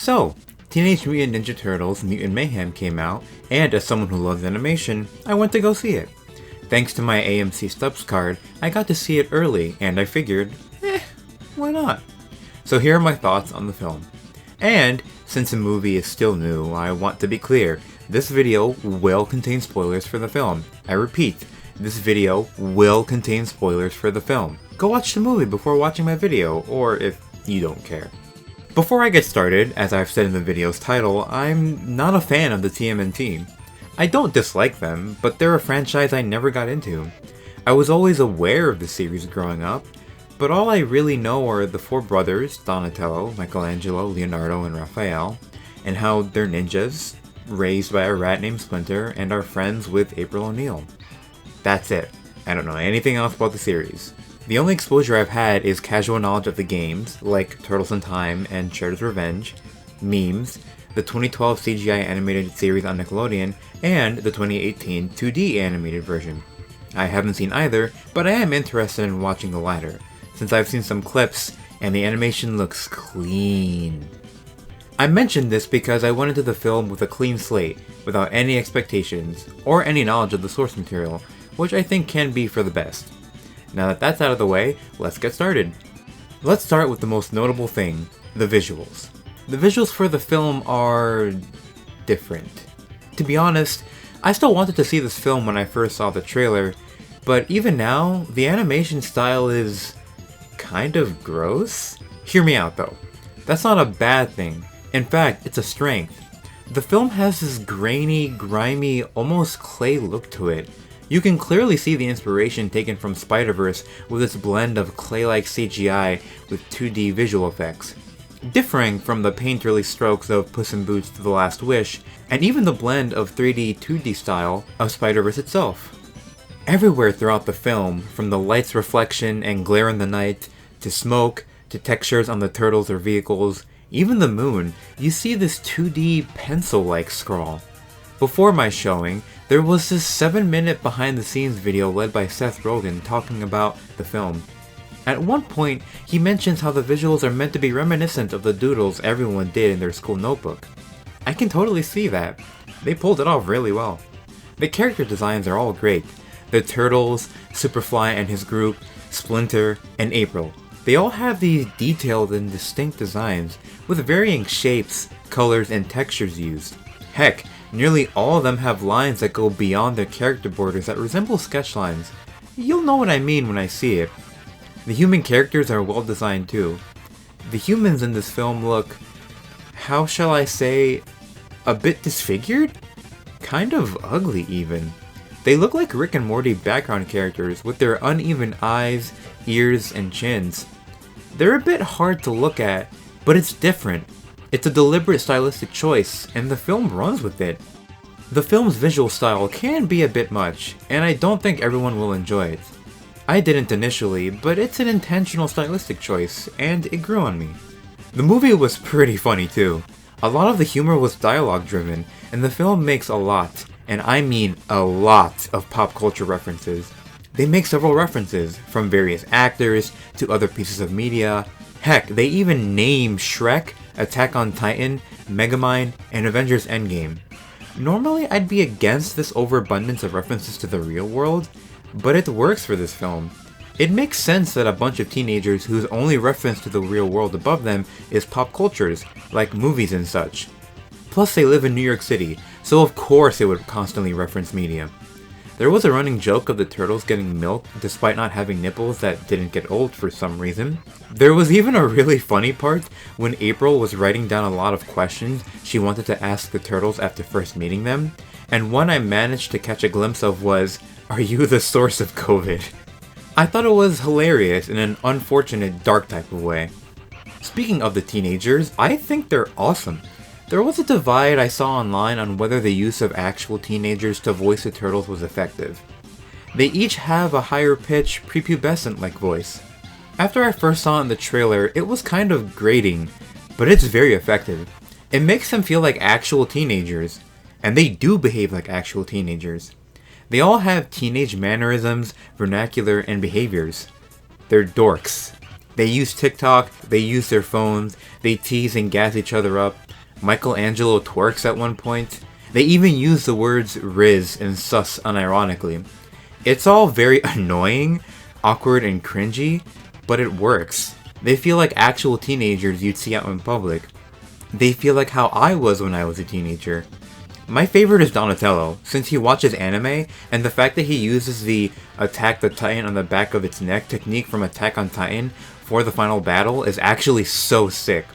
So, Teenage Mutant Ninja Turtles Mutant Mayhem came out, and as someone who loves animation, I went to go see it. Thanks to my AMC Stubs card, I got to see it early, and I figured, why not? So here are my thoughts on the film. And, since the movie is still new, I want to be clear, this video will contain spoilers for the film. I repeat, this video will contain spoilers for the film. Go watch the movie before watching my video, or if you don't care. Before I get started, as I've said in the video's title, I'm not a fan of the TMNT. I don't dislike them, but they're a franchise I never got into. I was always aware of the series growing up, but all I really know are the four brothers, Donatello, Michelangelo, Leonardo, and Raphael, and how they're ninjas, raised by a rat named Splinter, and are friends with April O'Neil. That's it. I don't know anything else about the series. The only exposure I've had is casual knowledge of the games, like Turtles in Time and Shredder's Revenge, memes, the 2012 CGI animated series on Nickelodeon, and the 2018 2D animated version. I haven't seen either, but I am interested in watching the latter, since I've seen some clips and the animation looks clean. I mentioned this because I went into the film with a clean slate, without any expectations, or any knowledge of the source material, which I think can be for the best. Now that that's out of the way, let's get started. Let's start with the most notable thing, the visuals. The visuals for the film are different. To be honest, I still wanted to see this film when I first saw the trailer, but even now, the animation style is kind of gross? Hear me out though. That's not a bad thing. In fact, it's a strength. The film has this grainy, grimy, almost clay look to it. You can clearly see the inspiration taken from Spider-Verse with its blend of clay-like CGI with 2D visual effects, differing from the painterly strokes of Puss in Boots' The Last Wish, and even the blend of 3D 2D style of Spider-Verse itself. Everywhere throughout the film, from the light's reflection and glare in the night, to smoke, to textures on the turtles or vehicles, even the moon, you see this 2D pencil-like scrawl. Before my showing, there was this 7-minute behind-the-scenes video led by Seth Rogen talking about the film. At one point, he mentions how the visuals are meant to be reminiscent of the doodles everyone did in their school notebook. I can totally see that. They pulled it off really well. The character designs are all great. The Turtles, Superfly and his group, Splinter, and April. They all have these detailed and distinct designs, with varying shapes, colors, and textures used. Heck, nearly all of them have lines that go beyond their character borders that resemble sketch lines. You'll know what I mean when I see it. The human characters are well designed too. The humans in this film look, how shall I say, a bit disfigured? Kind of ugly even. They look like Rick and Morty background characters with their uneven eyes, ears, and chins. They're a bit hard to look at, but it's different. It's a deliberate stylistic choice, and the film runs with it. The film's visual style can be a bit much, and I don't think everyone will enjoy it. I didn't initially, but it's an intentional stylistic choice, and it grew on me. The movie was pretty funny too. A lot of the humor was dialogue driven, and the film makes a lot, and I mean a lot, of pop culture references. They make several references, from various actors to other pieces of media. Heck, they even name Shrek, Attack on Titan, Megamind, and Avengers Endgame. Normally I'd be against this overabundance of references to the real world, but it works for this film. It makes sense that a bunch of teenagers whose only reference to the real world above them is pop cultures, like movies and such. Plus they live in New York City, so of course they would constantly reference media. There was a running joke of the turtles getting milk despite not having nipples that didn't get old for some reason. There was even a really funny part when April was writing down a lot of questions she wanted to ask the turtles after first meeting them, and one I managed to catch a glimpse of was, "Are you the source of COVID?" I thought it was hilarious in an unfortunate dark type of way. Speaking of the teenagers, I think they're awesome. There was a divide I saw online on whether the use of actual teenagers to voice the turtles was effective. They each have a higher pitch, prepubescent-like voice. After I first saw it in the trailer, it was kind of grating, but it's very effective. It makes them feel like actual teenagers, and they do behave like actual teenagers. They all have teenage mannerisms, vernacular, and behaviors. They're dorks. They use TikTok, they use their phones, they tease and gas each other up. Michelangelo twerks at one point. They even use the words Riz and sus unironically. It's all very annoying, awkward, and cringy, but it works. They feel like actual teenagers you'd see out in public. They feel like how I was when I was a teenager. My favorite is Donatello, since he watches anime, and the fact that he uses the attack the Titan on the back of its neck technique from Attack on Titan for the final battle is actually so sick.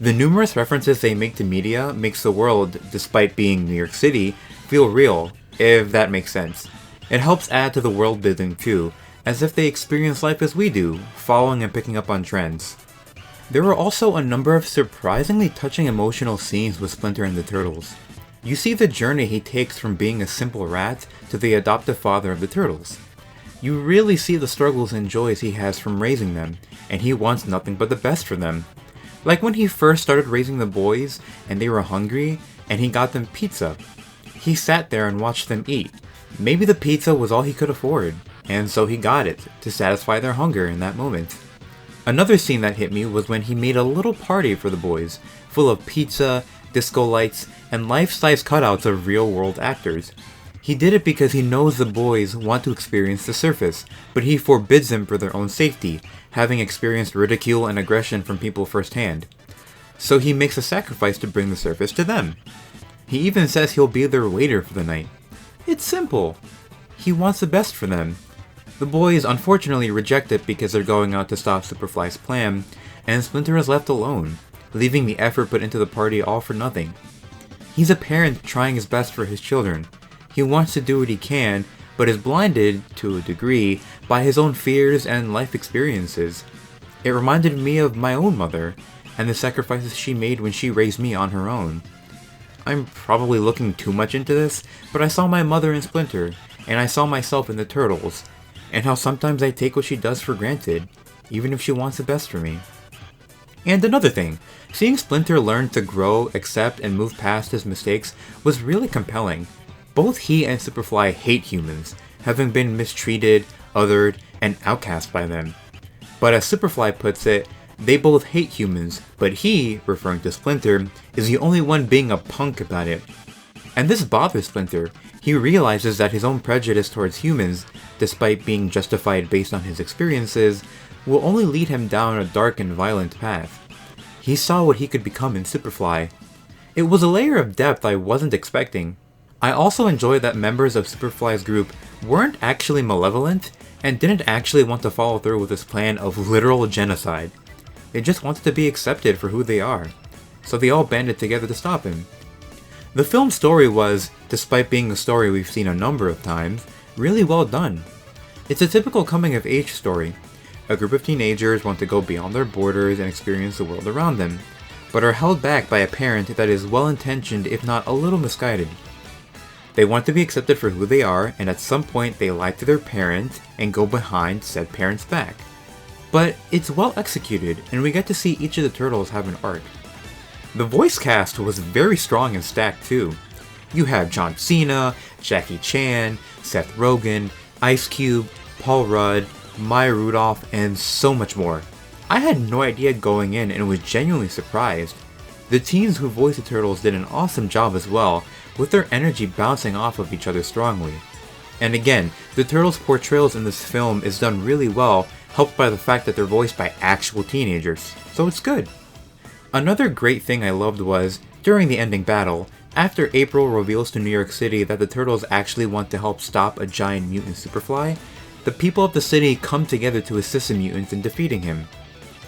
The numerous references they make to media makes the world, despite being New York City, feel real, if that makes sense. It helps add to the world building too, as if they experience life as we do, following and picking up on trends. There were also a number of surprisingly touching emotional scenes with Splinter and the Turtles. You see the journey he takes from being a simple rat to the adoptive father of the Turtles. You really see the struggles and joys he has from raising them, and he wants nothing but the best for them. Like when he first started raising the boys, and they were hungry, and he got them pizza. He sat there and watched them eat. Maybe the pizza was all he could afford, and so he got it, to satisfy their hunger in that moment. Another scene that hit me was when he made a little party for the boys, full of pizza, disco lights, and life-size cutouts of real-world actors. He did it because he knows the boys want to experience the surface, but he forbids them for their own safety, having experienced ridicule and aggression from people firsthand. So he makes a sacrifice to bring the surface to them. He even says he'll be their waiter for the night. It's simple. He wants the best for them. The boys unfortunately reject it because they're going out to stop Superfly's plan, and Splinter is left alone, leaving the effort put into the party all for nothing. He's a parent trying his best for his children. He wants to do what he can, but is blinded, to a degree, by his own fears and life experiences. It reminded me of my own mother, and the sacrifices she made when she raised me on her own. I'm probably looking too much into this, but I saw my mother in Splinter, and I saw myself in the Turtles, and how sometimes I take what she does for granted, even if she wants the best for me. And another thing, seeing Splinter learn to grow, accept, and move past his mistakes was really compelling. Both he and Superfly hate humans, having been mistreated, othered, and outcast by them. But as Superfly puts it, they both hate humans, but he, referring to Splinter, is the only one being a punk about it. And this bothers Splinter. He realizes that his own prejudice towards humans, despite being justified based on his experiences, will only lead him down a dark and violent path. He saw what he could become in Superfly. It was a layer of depth I wasn't expecting. I also enjoyed that members of Superfly's group weren't actually malevolent and didn't actually want to follow through with his plan of literal genocide. They just wanted to be accepted for who they are, so they all banded together to stop him. The film's story was, despite being a story we've seen a number of times, really well done. It's a typical coming-of-age story. A group of teenagers want to go beyond their borders and experience the world around them, but are held back by a parent that is well-intentioned if not a little misguided. They want to be accepted for who they are, and at some point they lie to their parent and go behind said parent's back. But it's well executed, and we get to see each of the turtles have an arc. The voice cast was very strong and stacked too. You had John Cena, Jackie Chan, Seth Rogen, Ice Cube, Paul Rudd, Maya Rudolph, and so much more. I had no idea going in and was genuinely surprised. The teens who voiced the Turtles did an awesome job as well, with their energy bouncing off of each other strongly. And again, the Turtles' portrayals in this film is done really well, helped by the fact that they're voiced by actual teenagers, so it's good. Another great thing I loved was, during the ending battle, after April reveals to New York City that the Turtles actually want to help stop a giant mutant Superfly, the people of the city come together to assist the mutant in defeating him.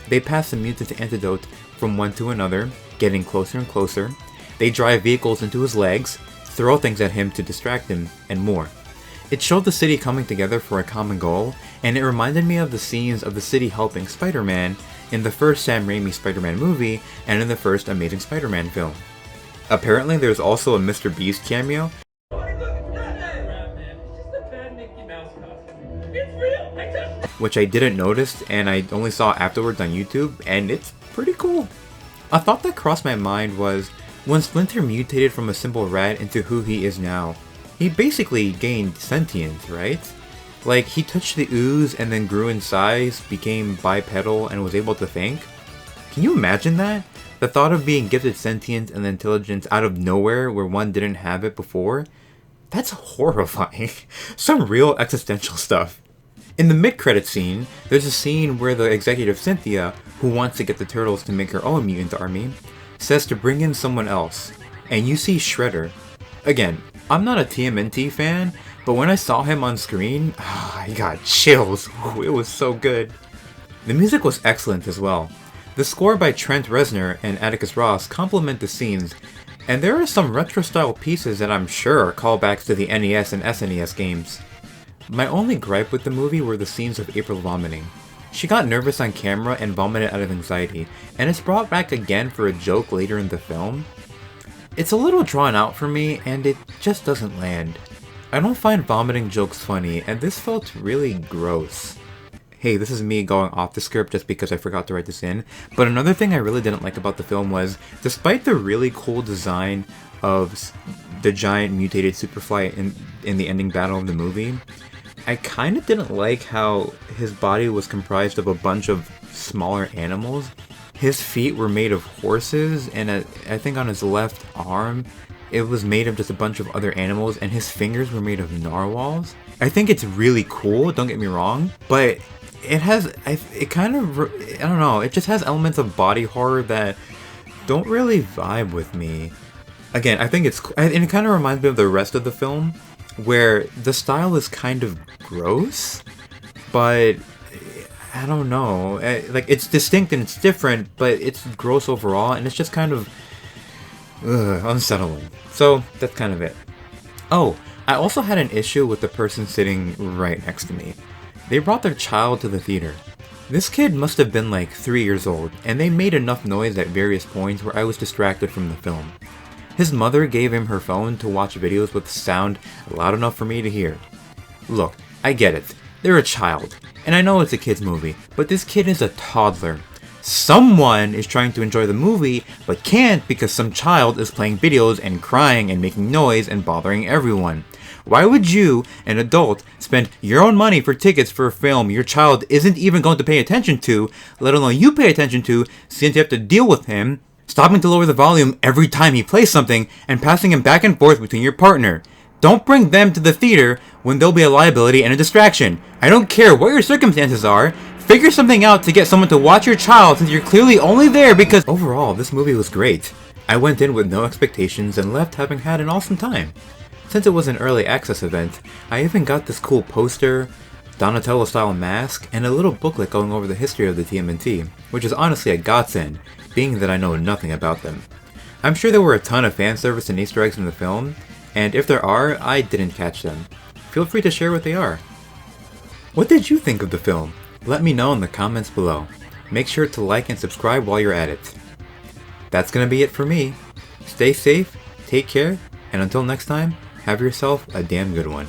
They pass the mutant antidote from one to another, getting closer and closer. They drive vehicles into his legs, throw things at him to distract him, and more. It showed the city coming together for a common goal, and it reminded me of the scenes of the city helping Spider-Man in the first Sam Raimi Spider-Man movie and in the first Amazing Spider-Man film. Apparently there's also a Mrbeast cameo, which I didn't notice and I only saw afterwards on YouTube, and it's pretty cool. A thought that crossed my mind was, when Splinter mutated from a simple rat into who he is now, he basically gained sentience, right? Like, he touched the ooze and then grew in size, became bipedal, and was able to think? Can you imagine that? The thought of being gifted sentience and intelligence out of nowhere where one didn't have it before, that's horrifying. Some real existential stuff. In the mid-credit scene, there's a scene where the executive Cynthia, who wants to get the Turtles to make her own mutant army, says to bring in someone else, and you see Shredder. Again, I'm not a TMNT fan, but when I saw him on screen, I got chills. Ooh, it was so good. The music was excellent as well. The score by Trent Reznor and Atticus Ross complement the scenes, and there are some retro-style pieces that I'm sure are callbacks to the NES and SNES games. My only gripe with the movie were the scenes of April vomiting. She got nervous on camera and vomited out of anxiety, and it's brought back again for a joke later in the film. It's a little drawn out for me, and it just doesn't land. I don't find vomiting jokes funny, and this felt really gross. Hey, this is me going off the script just because I forgot to write this in, but another thing I really didn't like about the film was, despite the really cool design of the giant mutated Superfly in the ending battle of the movie, I kind of didn't like how his body was comprised of a bunch of smaller animals. His feet were made of horses, and I think on his left arm, it was made of just a bunch of other animals, and his fingers were made of narwhals. I think it's really cool, don't get me wrong, but it has, it kind of, I don't know, it just has elements of body horror that don't really vibe with me. Again, I think it's, and it kind of reminds me of the rest of the film, where the style is kind of gross, but I don't know, like it's distinct and it's different, but it's gross overall, and it's just kind of unsettling. So that's kind of it. Oh, I also had an issue with the person sitting right next to me. They brought their child to the theater. This kid must have been like 3 years old, and they made enough noise at various points where I was distracted from the film. His mother gave him her phone to watch videos with sound loud enough for me to hear. Look, I get it. They're a child, and I know it's a kid's movie, but this kid is a toddler. Someone is trying to enjoy the movie, but can't because some child is playing videos and crying and making noise and bothering everyone. Why would you, an adult, spend your own money for tickets for a film your child isn't even going to pay attention to, let alone you pay attention to, since you have to deal with him, stopping to lower the volume every time he plays something, and passing him back and forth between your partner? Don't bring them to the theater when they'll be a liability and a distraction. I don't care what your circumstances are. Figure something out to get someone to watch your child since you're clearly only there because... Overall, this movie was great. I went in with no expectations and left having had an awesome time. Since it was an early access event, I even got this cool poster, Donatello-style mask, and a little booklet going over the history of the TMNT, which is honestly a godsend, being that I know nothing about them. I'm sure there were a ton of fan service and Easter eggs in the film, and if there are, I didn't catch them. Feel free to share what they are. What did you think of the film? Let me know in the comments below. Make sure to like and subscribe while you're at it. That's gonna be it for me. Stay safe, take care, and until next time, have yourself a damn good one.